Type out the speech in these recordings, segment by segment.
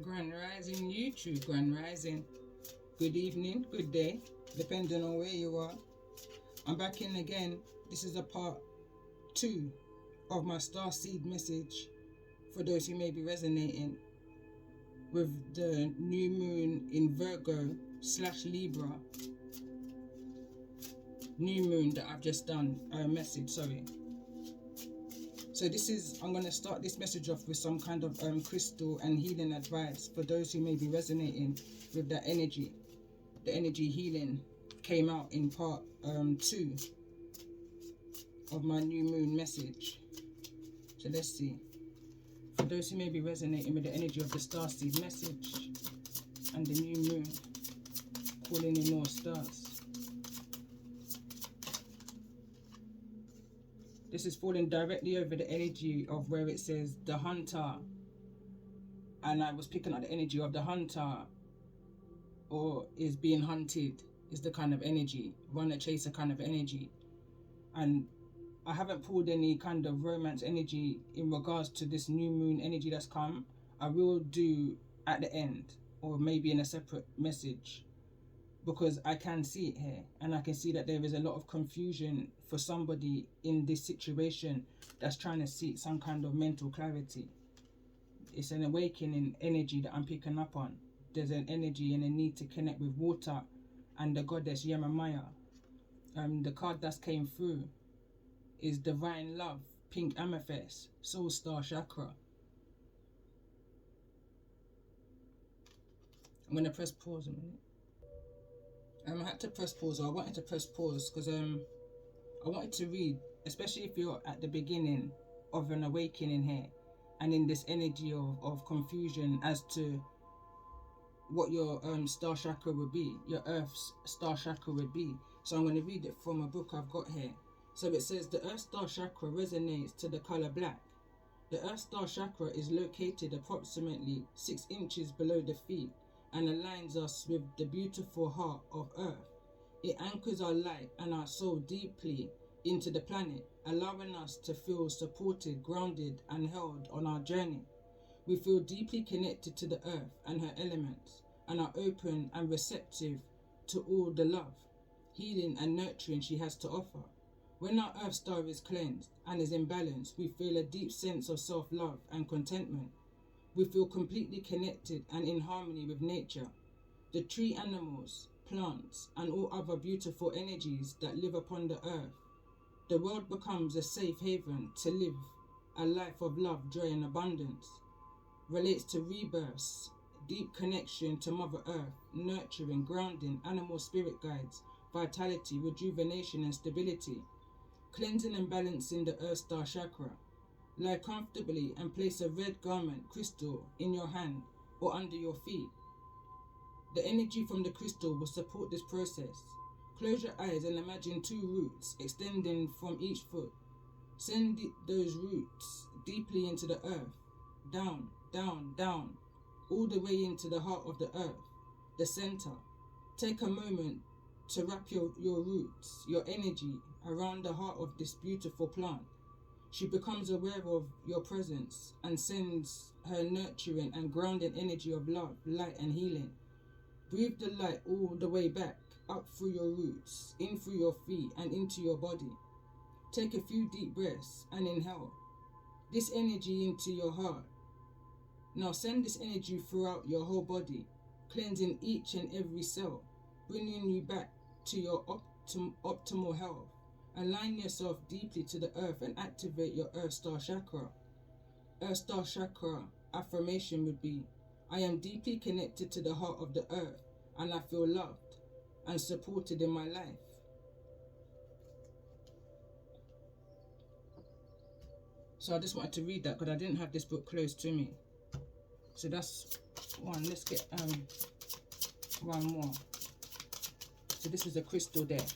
Grand Rising YouTube, Grand Rising. Good evening, good day, depending on where you are. I'm back in again. This is a part 2 of my Starseed message for those who may be resonating with the new moon in Virgo / Libra. New moon that I've just done, message, sorry. So I'm going to start this message off with some kind of crystal and healing advice for those who may be resonating with that energy. The energy healing came out in part 2 of my new moon message. So let's see. For those who may be resonating with the energy of the starseed message and the new moon, calling in more stars. This is falling directly over the energy of where it says the hunter. And I was picking up the energy of the hunter, or is being hunted, is the kind of energy, runner chaser kind of energy. And I haven't pulled any kind of romance energy in regards to this new moon energy that's come. I will do at the end, or maybe in a separate message, because I can see it here, and I can see that there is a lot of confusion for somebody in this situation that's trying to seek some kind of mental clarity. It's an awakening energy that I'm picking up on. There's an energy and a need to connect with water and the goddess Yemamaya. The card that came through is Divine Love, Pink Amethyst, Soul Star Chakra. I'm going to press pause a minute. I had to press pause, or I wanted to press pause because I wanted to read, especially if you're at the beginning of an awakening here and in this energy of confusion as to what your star chakra would be, your earth's star chakra would be. So I'm going to read it from a book I've got here. So it says, the earth star chakra resonates to the color black. The earth star chakra is located approximately 6 inches below the feet and aligns us with the beautiful heart of earth. It anchors our light and our soul deeply into the planet, allowing us to feel supported, grounded, and held on our journey. We feel deeply connected to the earth and her elements, and are open and receptive to all the love, healing, and nurturing she has to offer. When our earth star is cleansed and is in balance, we feel a deep sense of self-love and contentment. We feel completely connected and in harmony with nature, the tree animals, plants, and all other beautiful energies that live upon the earth. The world becomes a safe haven to live a life of love, joy, and abundance. Relates to rebirths, deep connection to Mother Earth, nurturing, grounding, animal spirit guides, vitality, rejuvenation, and stability. Cleansing and balancing the Earth Star Chakra. Lie comfortably and place a red garment crystal in your hand or under your feet. The energy from the crystal will support this process. Close your eyes and imagine 2 roots extending from each foot. Send those roots deeply into the earth, down, down, down, all the way into the heart of the earth, the center. Take a moment to wrap your roots, your energy, around the heart of this beautiful plant. She becomes aware of your presence and sends her nurturing and grounding energy of love, light, and healing. Breathe the light all the way back, up through your roots, in through your feet, and into your body. Take a few deep breaths and inhale this energy into your heart. Now send this energy throughout your whole body, cleansing each and every cell, bringing you back to your optimal health. Align yourself deeply to the earth and activate your Earth Star Chakra. Earth Star Chakra affirmation would be, I am deeply connected to the heart of the earth and I feel loved and supported in my life. So I just wanted to read that because I didn't have this book close to me. So that's one. Let's get one more. So this is a crystal deck.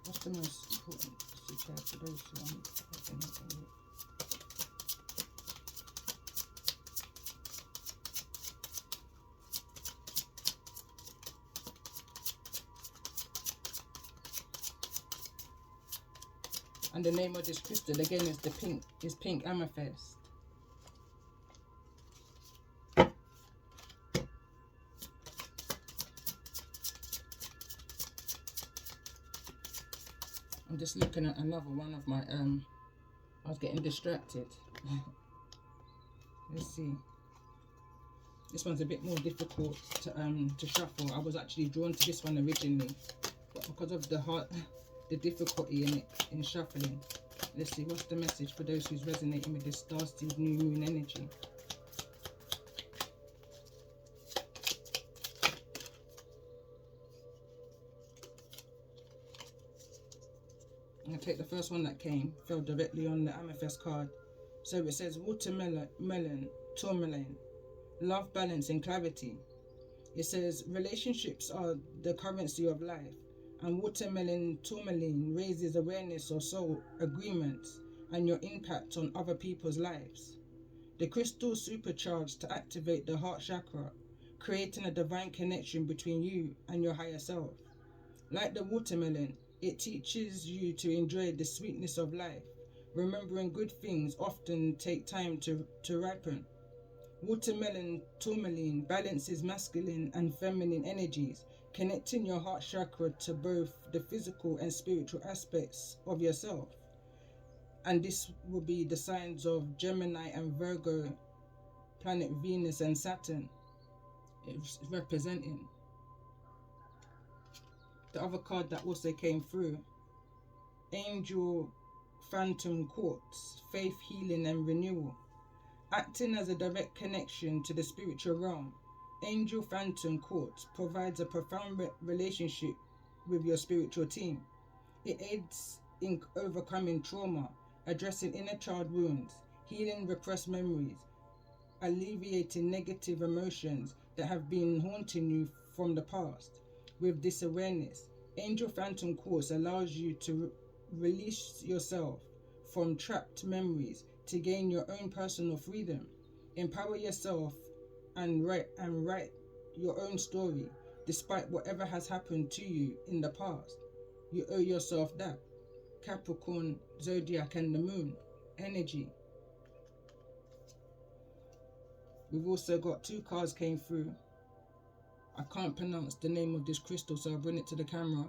What's the most important secret for those who aren't? And the name of this crystal again is pink amethyst. I'm just looking at another one of my I was getting distracted. Let's see. This one's a bit more difficult to shuffle. I was actually drawn to this one originally, but because of the difficulty in it in shuffling. Let's see, what's the message for those who's resonating with this Starseed new moon energy? I'm going to take the first one that came, fell directly on the amethyst card. So it says watermelon, tourmaline, love, balance and clarity. It says relationships are the currency of life, and watermelon tourmaline raises awareness of soul agreements and your impact on other people's lives. The crystal supercharged to activate the heart chakra, creating a divine connection between you and your higher self. Like the watermelon, it teaches you to enjoy the sweetness of life, remembering good things often take time to ripen. Watermelon tourmaline balances masculine and feminine energies, connecting your heart chakra to both the physical and spiritual aspects of yourself. And this will be the signs of Gemini and Virgo, planet Venus and Saturn. It's representing. The other card that also came through, Angel Phantom Quartz, faith, healing and renewal. Acting as a direct connection to the spiritual realm, Angel Phantom Quartz provides a profound relationship with your spiritual team. It aids in overcoming trauma, addressing inner child wounds, healing repressed memories, alleviating negative emotions that have been haunting you from the past. With this awareness, Angel Phantom Quartz allows you to release yourself from trapped memories to gain your own personal freedom. Empower yourself and write your own story despite whatever has happened to you in the past. You owe yourself that. Capricorn, Zodiac and the Moon energy. We've also got two cards came through. I can't pronounce the name of this crystal, so I'll bring it to the camera.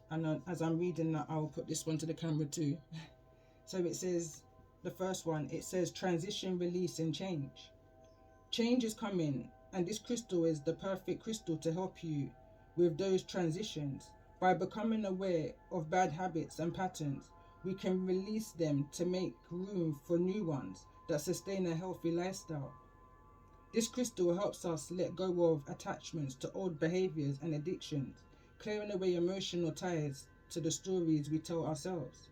And as I'm reading that, I'll put this one to the camera too. So it says, the first one, it says transition, release and change. Change is coming, and this crystal is the perfect crystal to help you with those transitions. By becoming aware of bad habits and patterns, we can release them to make room for new ones that sustain a healthy lifestyle. This crystal helps us let go of attachments to old behaviors and addictions, clearing away emotional ties to the stories we tell ourselves.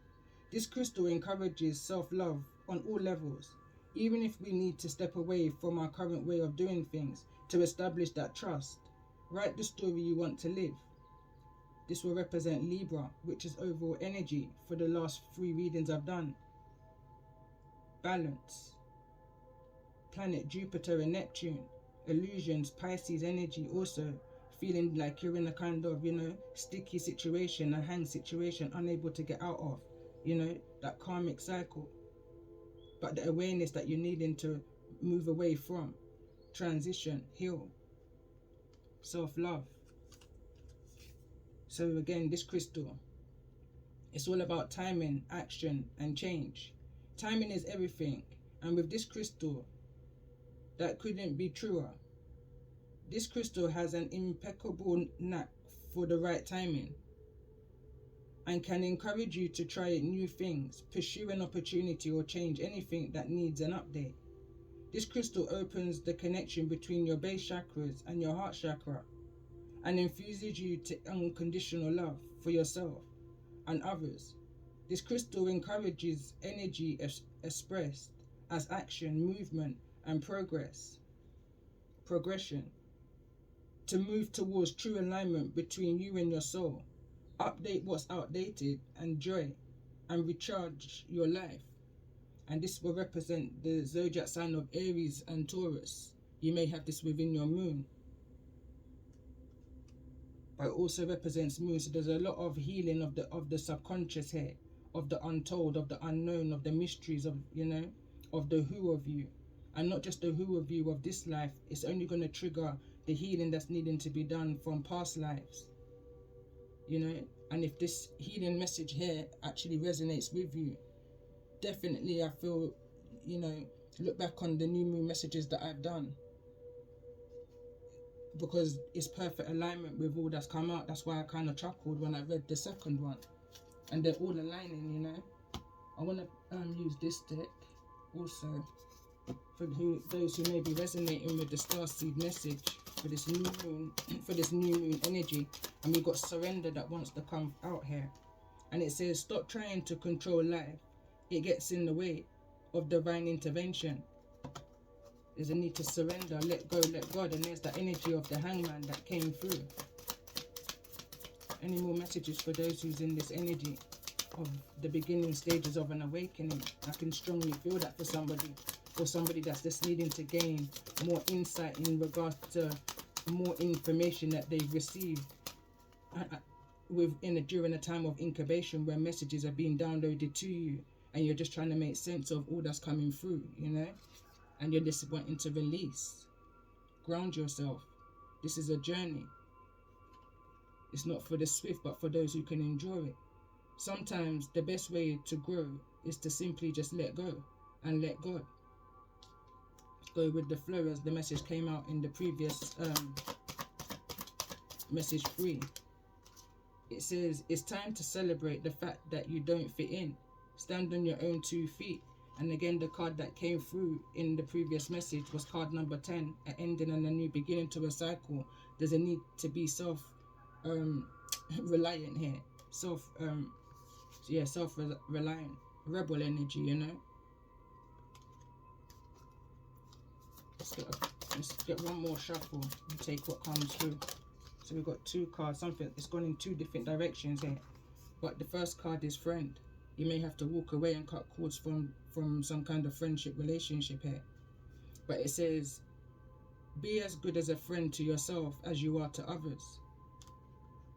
This crystal encourages self-love on all levels, even if we need to step away from our current way of doing things to establish that trust. Write the story you want to live. This will represent Libra, which is overall energy for the last 3 readings I've done. Balance. Planet Jupiter and Neptune. Illusions, Pisces energy also. Feeling like you're in a kind of, sticky situation, a hang situation, unable to get out of. That karmic cycle. But the awareness that you're needing to move away from. Transition, heal. Self-love. So again, this crystal, it's all about timing, action, and change. Timing is everything. And with this crystal, that couldn't be truer. This crystal has an impeccable knack for the right timing and can encourage you to try new things, pursue an opportunity or change anything that needs an update. This crystal opens the connection between your base chakras and your heart chakra and infuses you to unconditional love for yourself and others. This crystal encourages energy expressed as action, movement, and progression, to move towards true alignment between you and your soul, update what's outdated and joy, and recharge your life. And this will represent the zodiac sign of Aries and Taurus. You may have this within your moon. but it also represents moon. So there's a lot of healing of the subconscious here, of the untold, of the unknown, of the mysteries of, you know, of the who of you. And not just the who of you of this life, it's only going to trigger the healing that's needing to be done from past lives, you know. And if this healing message here actually resonates with you, definitely I feel, you know, look back on the new moon messages that I've done, because it's perfect alignment with all that's come out. That's why I kind of chuckled when I read the second one, and they're all aligning, you know. I want to use this deck also for those who may be resonating with the starseed message for this new moon, for this new moon energy. And we've got surrender that wants to come out here, and it says, stop trying to control life. It gets in the way of divine intervention. There's a need to surrender, let go, let God. And there's that energy of the hangman that came through. Any more messages for those who's in this energy of the beginning stages of an awakening? I can strongly feel that for somebody, or somebody that's just needing to gain more insight in regards to more information that they've received during a time of incubation, where messages are being downloaded to you, and you're just trying to make sense of all that's coming through, you know, and you're just wanting to release. Ground yourself. This is a journey. It's not for the swift, but for those who can endure it. Sometimes the best way to grow is to simply just let go and let God. Go with the flow, as the message came out in the previous message 3. It says, it's time to celebrate the fact that you don't fit in. Stand on your own 2 feet. And again, the card that came through in the previous message was card number 10, an ending and a new beginning to a cycle. There's a need to be reliant here. Self-reliant. Rebel energy, you know. Let's get one more shuffle and take what comes through. So we've got 2 cards. Something, it's gone in 2 different directions here. But the first card is friend. You may have to walk away and cut cords from some kind of friendship relationship here. But it says, be as good as a friend to yourself as you are to others.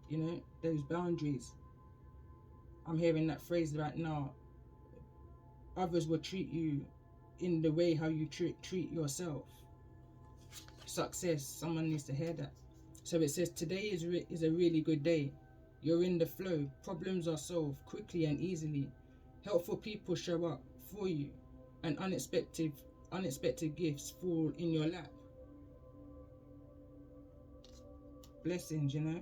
You know, those boundaries. I'm hearing that phrase right now. Others will treat you in the way how you treat yourself. Success. Someone needs to hear that. So it says, today is a really good day. You're in the flow. Problems are solved quickly and easily. Helpful people show up for you, and unexpected gifts fall in your lap. Blessings, you know.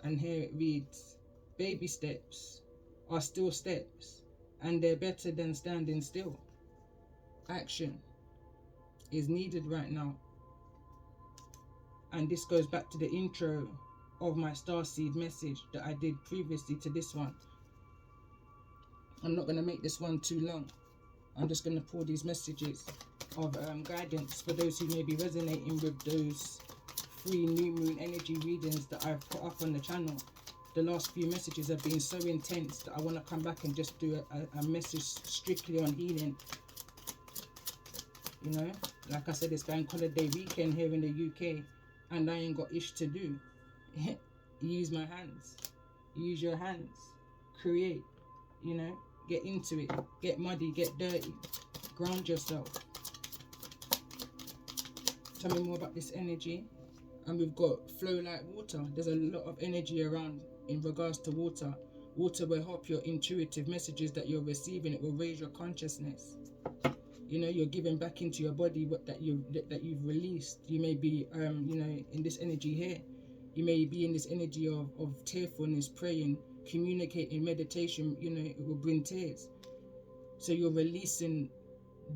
And here it reads, baby steps are still steps, and they're better than standing still. Action is needed right now. And this goes back to the intro of my starseed message that I did previously to this one. I'm not going to make this one too long. I'm just going to pour these messages of guidance for those who may be resonating with those 3 new moon energy readings that I've put up on the channel. The last few messages have been so intense that I want to come back and just do a message strictly on healing. You know, like I said, it's bank holiday weekend here in the UK, and I ain't got ish to do. Use my hands. Use your hands. Create. You know, get into it. Get muddy. Get dirty. Ground yourself. Tell me more about this energy. And we've got flow like water. There's a lot of energy around in regards to water. Water will help your intuitive messages that you're receiving. It will raise your consciousness. You know, you're giving back into your body what that you've released. You may be you know, in this energy here. You may be in this energy of tearfulness, praying, communicating, meditation. You know, it will bring tears. So you're releasing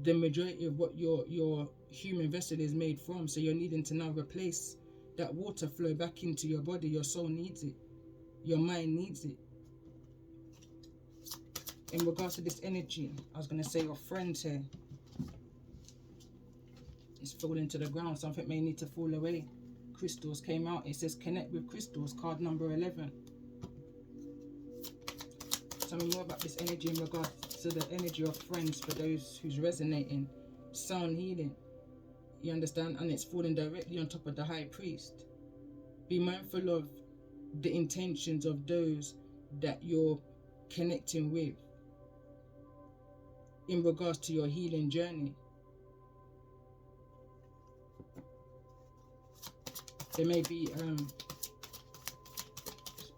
the majority of what your human vessel is made from. So you're needing to now replace that water flow back into your body. Your soul needs it. Your mind needs it. In regards to this energy, I was going to say your friends here. It's falling to the ground. Something may need to fall away. Crystals came out. It says connect with crystals, card number 11. Tell me more about this energy in regards to the energy of friends for those who's resonating. Sound healing. You understand? And it's falling directly on top of the high priest. Be mindful of the intentions of those that you're connecting with in regards to your healing journey. There may be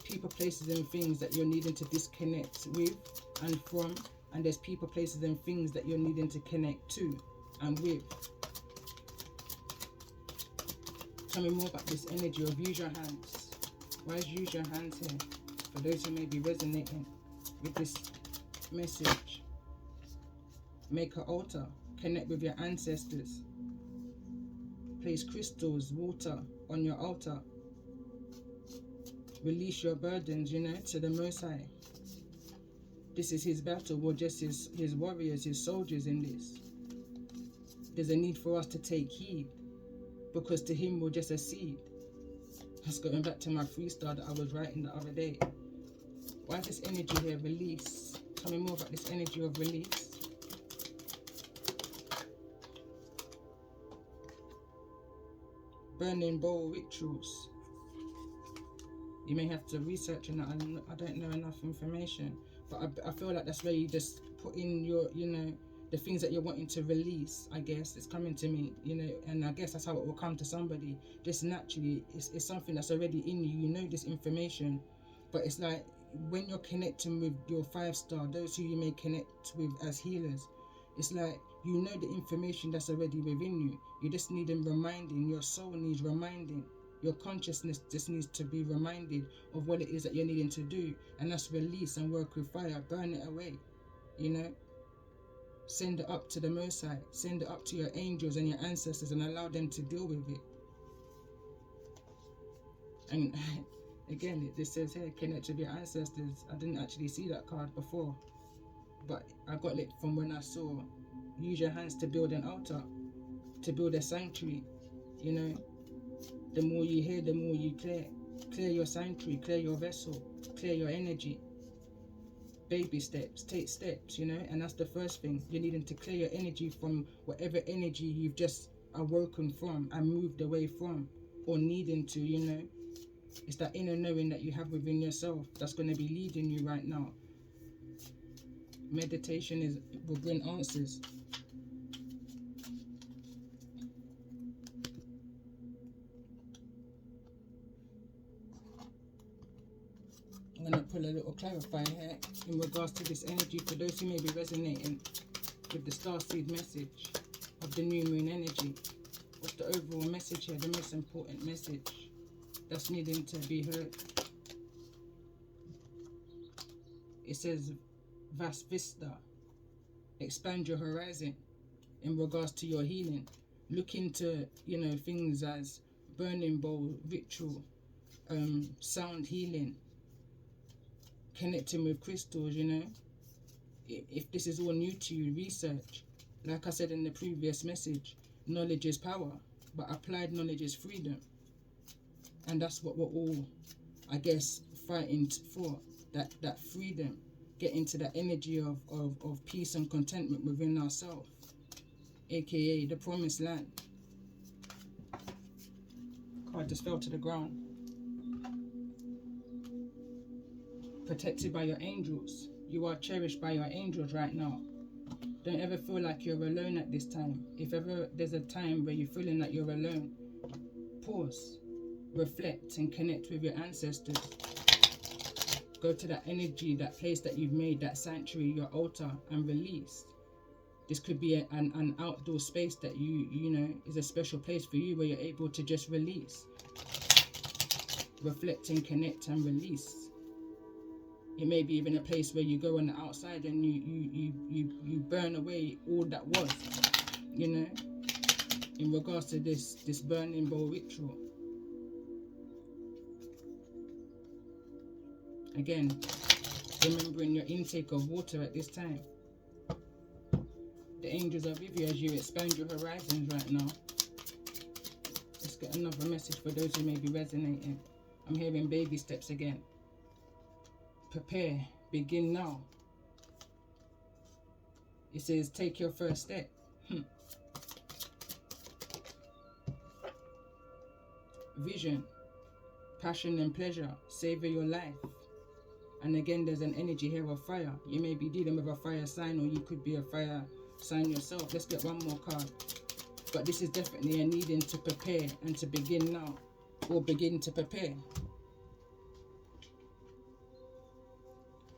people, places and things that you're needing to disconnect with and from, and there's people, places and things that you're needing to connect to and with. Tell me more about this energy of use your hands. Why is use your hands here? For those who may be resonating with this message. Make an altar. Connect with your ancestors. Place crystals, water on your altar. Release your burdens, to the Most High. This is his battle. We're just his warriors, his soldiers in this. There's a need for us to take heed, because to him we're just a seed. That's going back to my freestyle that I was writing the other day. Why is this energy here? Release. Tell me more about this energy of release. Burning bowl rituals. You may have to research on that. I don't know enough information, but I feel like that's where you just put in your, the things that you're wanting to release. I guess it's coming to me, and I guess that's how it will come to somebody just naturally. It's something that's already in you. You know this information, but it's like when you're connecting with your 5-star, those who you may connect with as healers, it's like you know the information that's already within you. You just need them reminding. Your soul needs reminding. Your consciousness just needs to be reminded of what it is that you're needing to do, and that's release and work with fire. Burn it away, Send it up to the Most High. Send it up to your angels and your ancestors and allow them to deal with it. And again, this says here, connect with your ancestors. I didn't actually see that card before, but I got it from when I saw use your hands to build an altar, to build a sanctuary. The more you hear, the more you clear your sanctuary, clear your vessel, clear your energy. Baby steps, take steps, and that's the first thing. You're needing to clear your energy from whatever energy you've just awoken from and moved away from, or needing to, It's that inner knowing that you have within yourself that's going to be leading you right now. Meditation will bring answers. I'm going to pull a little clarifier here in regards to this energy for those who may be resonating with the Starseed message of the new moon energy. What's the overall message here? The most important message that's needing to be heard. It says vast vista. Expand your horizon in regards to your healing. Look into, things as burning bowl, ritual, sound healing, connecting with crystals, If this is all new to you, research. Like I said in the previous message, knowledge is power, but applied knowledge is freedom. And that's what we're all, I guess, fighting for, that freedom. Get into that energy of peace and contentment within ourselves, aka the promised land. Card just fell to the ground. Protected by your angels. You are cherished by your angels right now. Don't ever feel like you're alone at this time. If ever there's a time where you're feeling like you're alone, pause, reflect and connect with your ancestors. Go to that energy, that place that you've made, that sanctuary, your altar, and release. This could be an outdoor space that you is a special place for you, where you're able to just release, reflect and connect and release. It may be even a place where you go on the outside and you burn away all that was, in regards to this burning bowl ritual. Again, remembering your intake of water at this time. The angels are with you as you expand your horizons right now. Let's get another message for those who may be resonating. I'm hearing baby steps again. Prepare, begin now. It says take your first step. vision, passion and pleasure, savor your life. And again, there's an energy here of fire. You may be dealing with a fire sign, or you could be a fire sign yourself. Let's get one more card. But this is definitely a needing to prepare and to begin now, or begin to prepare.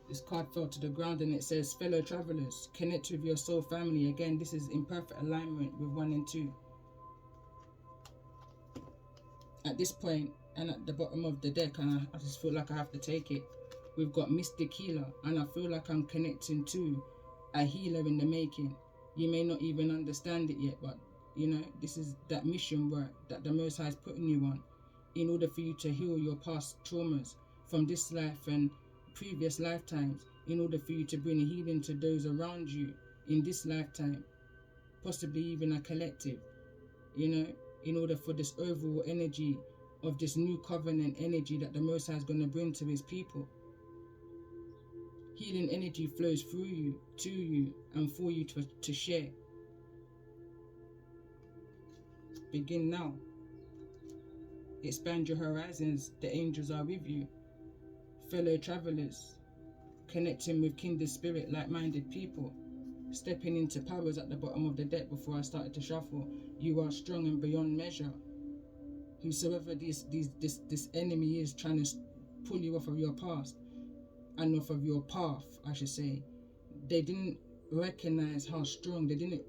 This card fell to the ground and it says, fellow travelers, connect with your soul family. Again, this is in perfect alignment with 1 and 2. At this point, and at the bottom of the deck, and I just feel like I have to take it, we've got Mystic Healer, and I feel like I'm connecting to a healer in the making. You may not even understand it yet, but you know, this is that mission work that the Most High is putting you on in order for you to heal your past traumas from this life and previous lifetimes, in order for you to bring healing to those around you in this lifetime, possibly even a collective, you know, in order for this overall energy of this new covenant energy that the Most High is going to bring to his people. Healing energy flows through you, to you, and for you to share. Begin now. Expand your horizons. The angels are with you. Fellow travelers, connecting with kindred spirit, like-minded people, stepping into powers at the bottom of the deck before I started to shuffle. You are strong and beyond measure. Whosoever this enemy is trying to pull you off of your past and off of your path, I should say, they didn't recognize how strong, they didn't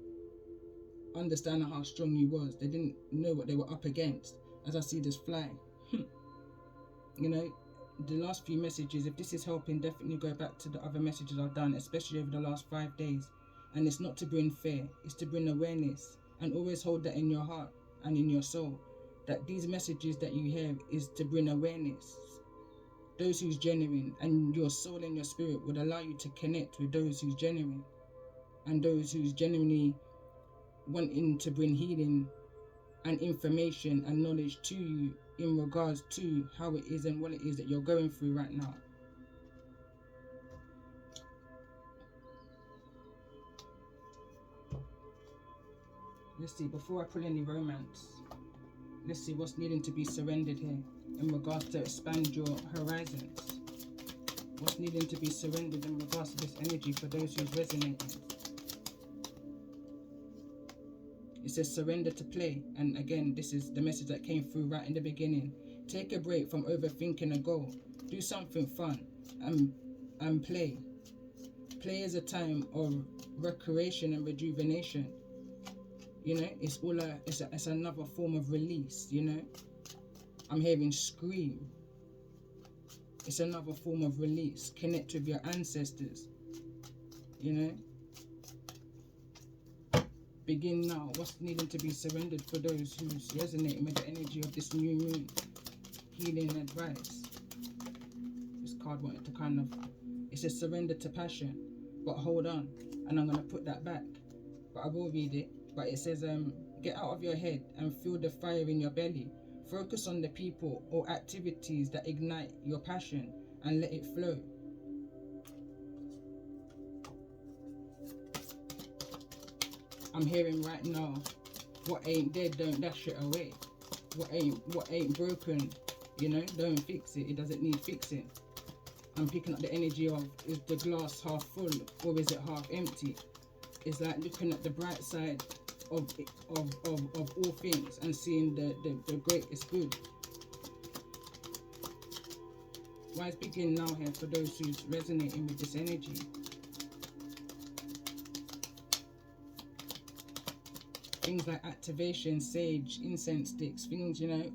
understand how strong you was. They didn't know what they were up against. As I see this fly, you know, the last few messages, if this is helping, definitely go back to the other messages I've done, especially over the last 5 days. And it's not to bring fear, it's to bring awareness. And always hold that in your heart and in your soul, that these messages that you hear is to bring awareness. Those who's genuine, and your soul and your spirit would allow you to connect with those who's genuine, and those who's genuinely wanting to bring healing and information and knowledge to you in regards to how it is and what it is that you're going through right now. Let's see, before I pull any romance, let's see what's needing to be surrendered here in regards to expand your horizons. What's needing to be surrendered in regards to this energy for those who's resonating. It says surrender to play. And again, this is the message that came through right in the beginning. Take a break from overthinking a goal. Do something fun and play. Play is a time of recreation and rejuvenation. You know, it's another form of release, you know. I'm hearing scream. It's another form of release. Connect with your ancestors, you know. Begin now. What's needing to be surrendered for those who's resonating with the energy of this new moon? Healing advice. This card wanted to kind of, it says surrender to passion, but hold on, and I'm going to put that back, but I will read it. But it says, get out of your head and feel the fire in your belly. Focus on the people or activities that ignite your passion and let it flow. I'm hearing right now, what ain't dead, don't dash it away. What ain't broken, you know, don't fix it. It doesn't need fixing. I'm picking up the energy of, is the glass half full or is it half empty? It's like looking at the bright side of all things and seeing the greatest good. Wise begin now here for those who's resonating with this energy. Things like activation, sage, incense sticks, things, you know,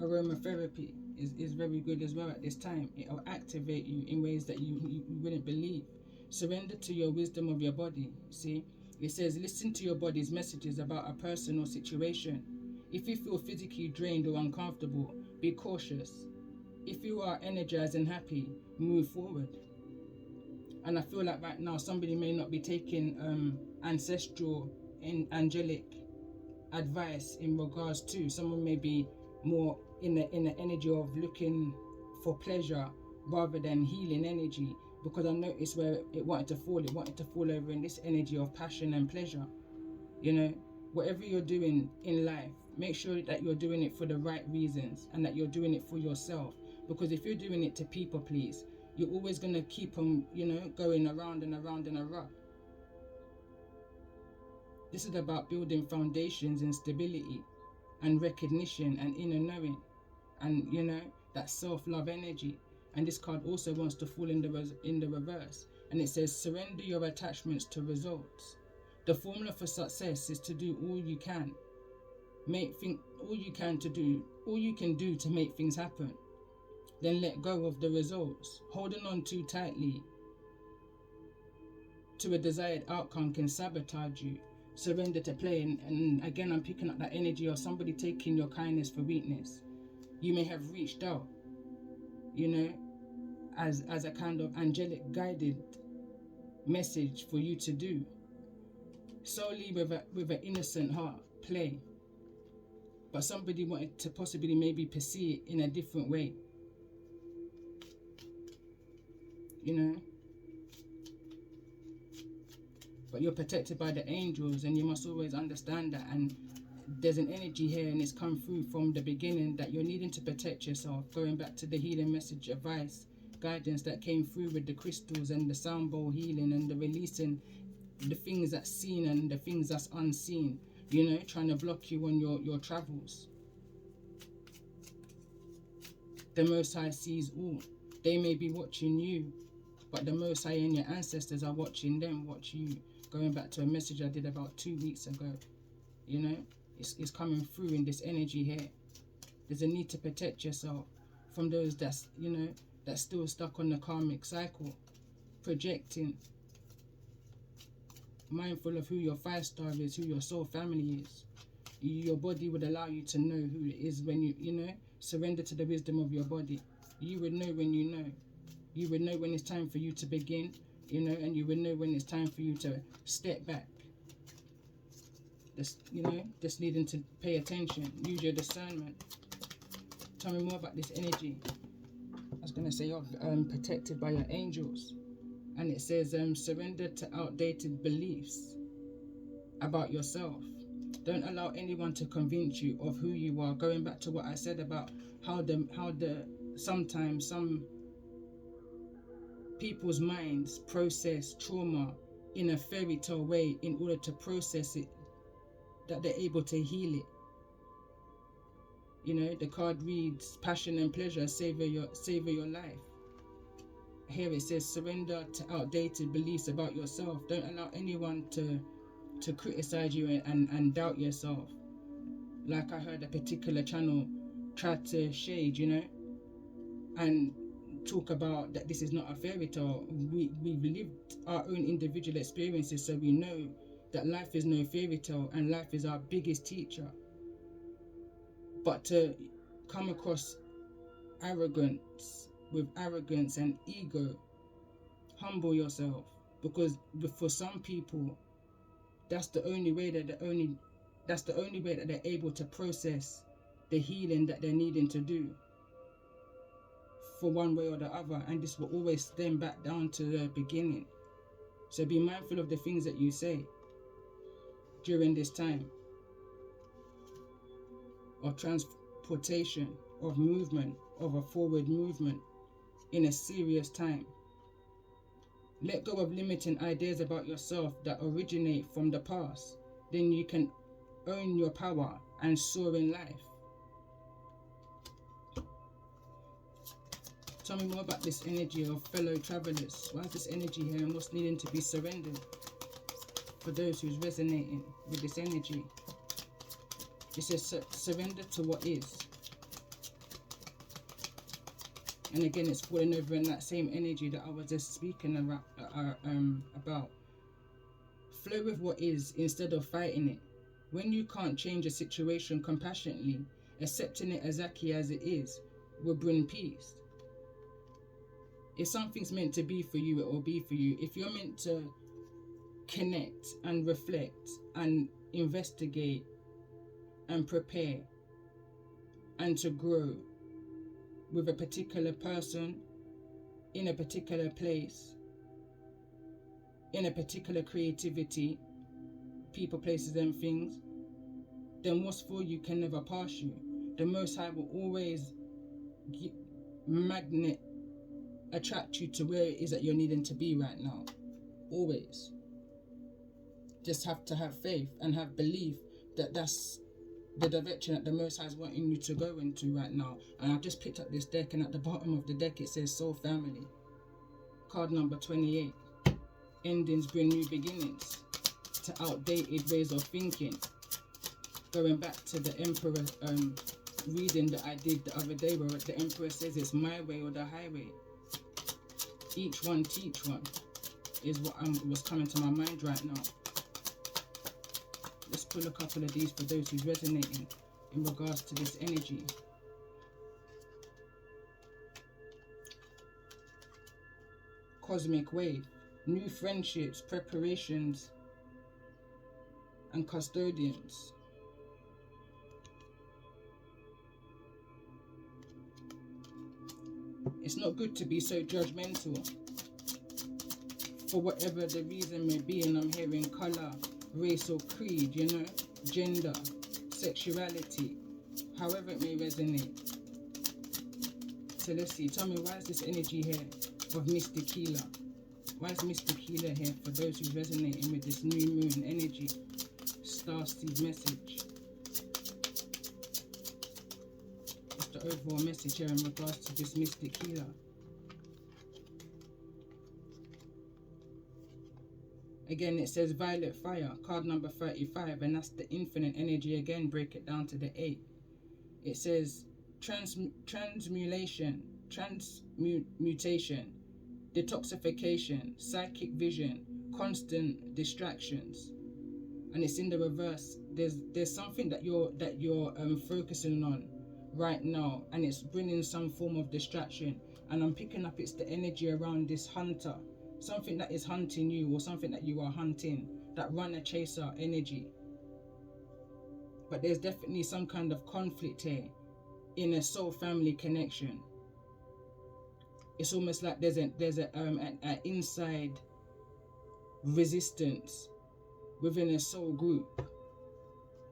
aromatherapy is very good as well at this time. It'll activate you in ways that you wouldn't believe. Surrender to your wisdom of your body. See, it says listen to your body's messages about a person or situation. If you feel physically drained or uncomfortable, be cautious. If you are energized and happy, move forward. And I feel like right now somebody may not be taking ancestral and angelic advice in regards to, someone may be more in the energy of looking for pleasure rather than healing energy, because I noticed where it wanted to fall over in this energy of passion and pleasure. You know, whatever you're doing in life, Make sure that you're doing it for the right reasons and that you're doing it for yourself. Because if you're doing it to people please, you're always going to keep on, going around and around in a rut. This is about building foundations and stability and recognition and inner knowing and, that self-love energy. And this card also wants to fall in the reverse. And it says, surrender your attachments to results. The formula for success is to do all you can. All you can do to make things happen. Then let go of the results. Holding on too tightly to a desired outcome can sabotage you. Surrender to play. And again, I'm picking up that energy of somebody taking your kindness for weakness. You may have reached out, as a kind of angelic guided message for you to do. Solely with an innocent heart, play. But somebody wanted to possibly maybe perceive it in a different way. But you're protected by the angels, and you must always understand that. And there's an energy here, and it's come through from the beginning, that you're needing to protect yourself. Going back to the healing message, advice, guidance that came through with the crystals and the sound bowl healing and the releasing the things that's seen and the things that's unseen, trying to block you on your travels. The Most High sees all. They may be watching you, but the Most High and your ancestors are watching them, watch you. Going back to a message I did about 2 weeks ago, it's coming through in this energy here. There's a need to protect yourself from those that's still stuck on the karmic cycle, projecting, mindful of who your 5-star is, who your soul family is. Your body would allow you to know who it is when you surrender to the wisdom of your body. You would know when you know. You would know when it's time for you to begin, and you would know when it's time for you to step back. Just needing to pay attention, use your discernment. Tell me more about this energy. I was going to say you're protected by your angels. And it says, surrender to outdated beliefs about yourself. Don't allow anyone to convince you of who you are. Going back to what I said about how sometimes some people's minds process trauma in a fairy tale way in order to process it, that they're able to heal it. The card reads, passion and pleasure savor your life. Here it says, surrender to outdated beliefs about yourself. Don't allow anyone to criticize you and doubt yourself. Like I heard a particular channel try to shade, and talk about that this is not a fairy tale. We've lived our own individual experiences, so we know that life is no fairy tale and life is our biggest teacher. But to come across arrogance and ego, humble yourself, because for some people that's the only way that they're able to process the healing that they're needing to do, for one way or the other. And this will always stem back down to the beginning. So be mindful of the things that you say during this time of transportation, of movement, of a forward movement in a serious time. Let go of limiting ideas about yourself that originate from the past. Then you can own your power and soar in life. Tell me more about this energy of fellow travelers. Why is this energy here and what's needing to be surrendered for those who's resonating with this energy? It says surrender to what is. And again, it's falling over in that same energy that I was just speaking about. Flow with what is instead of fighting it. When you can't change a situation compassionately, accepting it exactly as it is will bring peace. If something's meant to be for you, it will be for you. If you're meant to connect and reflect and investigate and prepare and to grow with a particular person, in a particular place, in a particular creativity, people, places and things, then what's for you can never pass you. The Most High will always magnet attract you to where it is that you're needing to be right now. Always. Just have to have faith and have belief that that's the direction that the Most High is wanting you to go into right now. And I've just picked up this deck, and at the bottom of the deck it says Soul Family. Card number 28. Endings bring new beginnings to outdated ways of thinking. Going back to the Emperor reading that I did the other day, where the Emperor says it's my way or the highway. Each one teach one is what was coming to my mind right now. Let's pull a couple of these for those who's resonating in regards to this energy. Cosmic wave, new friendships, preparations, and custodians. It's not good to be so judgmental for whatever the reason may be, and I'm hearing colour, race or creed, you know, gender, sexuality, however it may resonate. So let's see, tell me, why is this energy here of Mr. Keeler? Why is Mr. Keeler here for those who's resonating with this new moon energy? Starseed message. What's the overall message here in regards to this Mr. Keeler? Again, it says Violet Fire, card number 35, and that's the infinite energy again. Break it down to the 8. It says transmutation, detoxification, psychic vision, constant distractions. And it's in the reverse. There's something that you're focusing on right now, and it's bringing some form of distraction. And I'm picking up it's the energy around this hunter. Something that is hunting you, or something that you are hunting, that runner chaser energy. But there's definitely some kind of conflict here in a soul family connection. It's almost like there's an inside resistance within a soul group,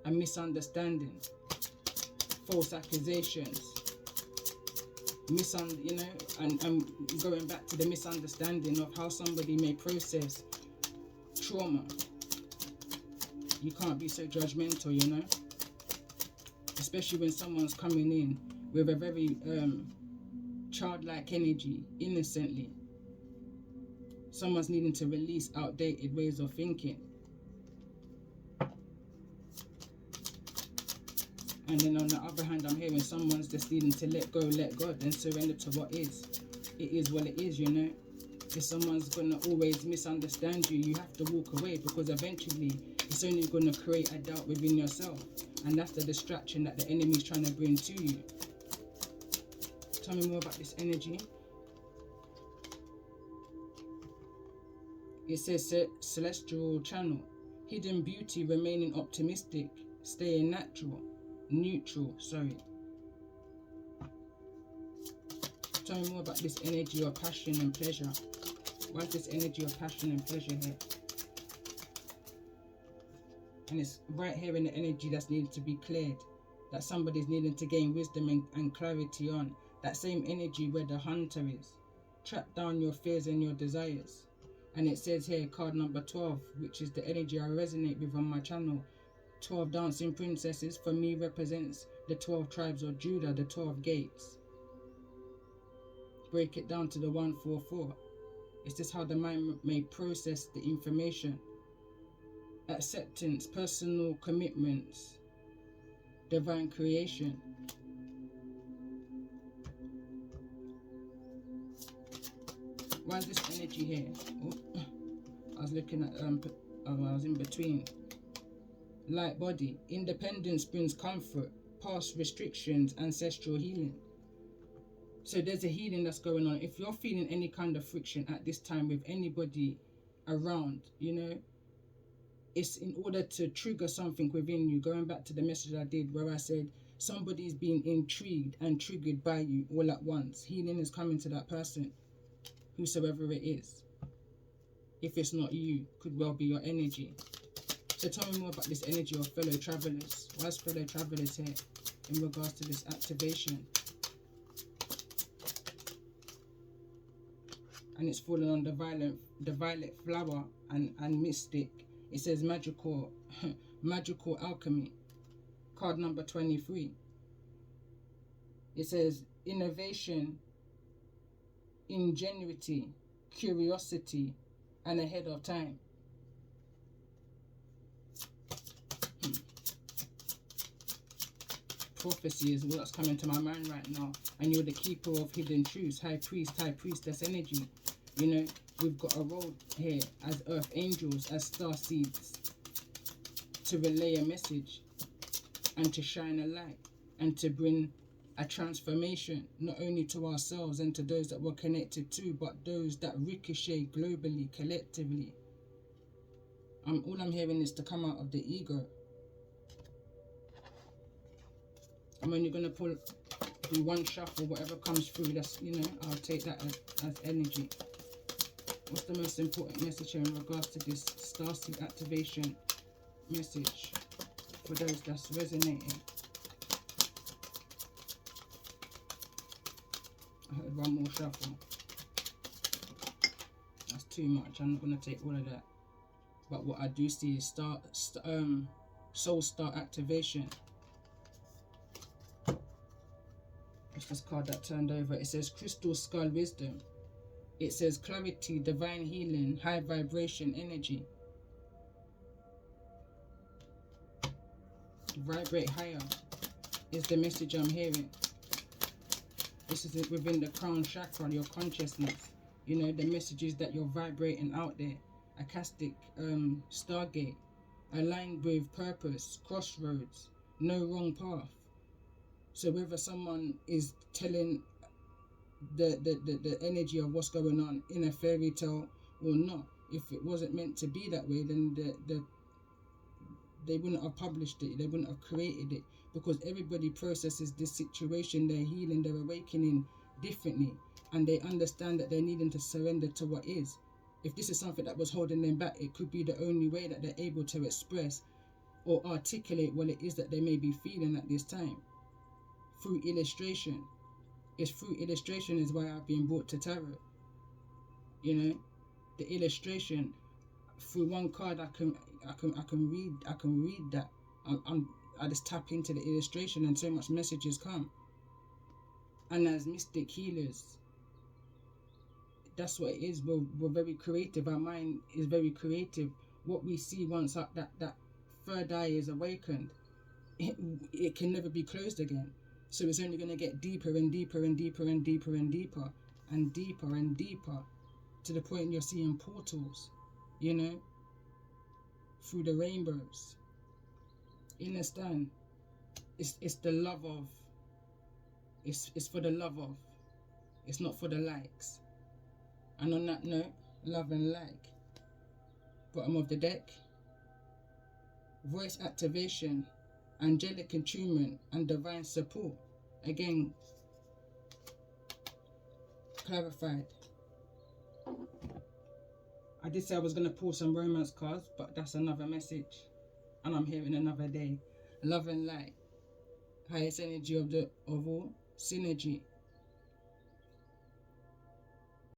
a misunderstanding, false accusations, and going back to the misunderstanding of how somebody may process trauma. You can't be so judgmental, you know, especially when someone's coming in with a very childlike energy, innocently. Someone's needing to release outdated ways of thinking. And then on the other hand, I'm hearing someone's just needing to let go, let God, and surrender to what is. It is what it is, you know. If someone's going to always misunderstand you, you have to walk away, because eventually it's only going to create a doubt within yourself. And that's the distraction that the enemy's trying to bring to you. Tell me more about this energy. It says celestial channel, hidden beauty, remaining optimistic, staying neutral. Tell me more about this energy of passion and pleasure. Why is this energy of passion and pleasure here? And it's right here in the energy that's needed to be cleared, that somebody's needing to gain wisdom and clarity on. That same energy where the hunter is. Trap down your fears and your desires. And it says here, card number 12, which is the energy I resonate with on my channel. 12 dancing princesses for me represents the 12 tribes of Judah, the 12 gates. Break it down to the 144. It's just how the mind may process the information. Acceptance, personal commitments, divine creation. Why is this energy here? Oh, I was looking at I was in between. Light body, independence brings comfort, past restrictions, ancestral healing. So there's a healing that's going on. If you're feeling any kind of friction at this time with anybody around, you know, it's in order to trigger something within you. Going back to the message I did where I said somebody's being intrigued and triggered by you all at once. Healing is coming to that person, whosoever it is. If it's not you, could well be your energy. So tell me more about this energy of fellow travelers. Why is fellow travelers here in regards to this activation? And it's fallen on the violet flower and mystic. It says magical magical alchemy. Card number 23. It says innovation, ingenuity, curiosity, and ahead of time. Prophecy is what's coming to my mind right now. And you're the keeper of hidden truths. High priest, high priestess energy. You know, we've got a role here as earth angels, as star seeds, to relay a message and to shine a light and to bring a transformation, not only to ourselves and to those that we're connected to, but those that ricochet globally, collectively. All I'm hearing is to come out of the ego. And when you're going to do one shuffle, whatever comes through, that's, you know, I'll take that as energy. What's the most important message here in regards to this starseed activation message for those that's resonating? I heard one more shuffle. That's too much. I'm not going to take all of that. But what I do see is soul star activation. It's this card that turned over. It says crystal skull wisdom. It says clarity, divine healing, high vibration energy. Vibrate higher is the message I'm hearing. This is it within the crown chakra, your consciousness. You know, the messages that you're vibrating out there. Akashic stargate, aligned with purpose, crossroads, no wrong path. So whether someone is telling the energy of what's going on in a fairy tale or not, if it wasn't meant to be that way, then they wouldn't have published it, they wouldn't have created it, because everybody processes this situation, their healing, their awakening differently, and they understand that they're needing to surrender to what is. If this is something that was holding them back, it could be the only way that they're able to express or articulate what it is that they may be feeling at this time. Through illustration. It's through illustration is why I've been brought to tarot. You know, the illustration, through one card I can read that. I just tap into the illustration and so much messages come. And as mystic healers, that's what it is. We're very creative. Our mind is very creative. What we see once that third eye is awakened, it can never be closed again. So it's only going to get deeper and deeper and deeper and deeper and deeper and deeper and deeper, to the point you're seeing portals, you know, through the rainbows. You understand? It's the love of. It's for the love of. It's not for the likes. And on that note, love and like. Bottom of the deck. Voice activation, angelic attunement, and divine support. Again, clarified. I did say I was going to pull some romance cards, but that's another message. And I'm hearing another day. Love and light. Highest energy of all. Synergy.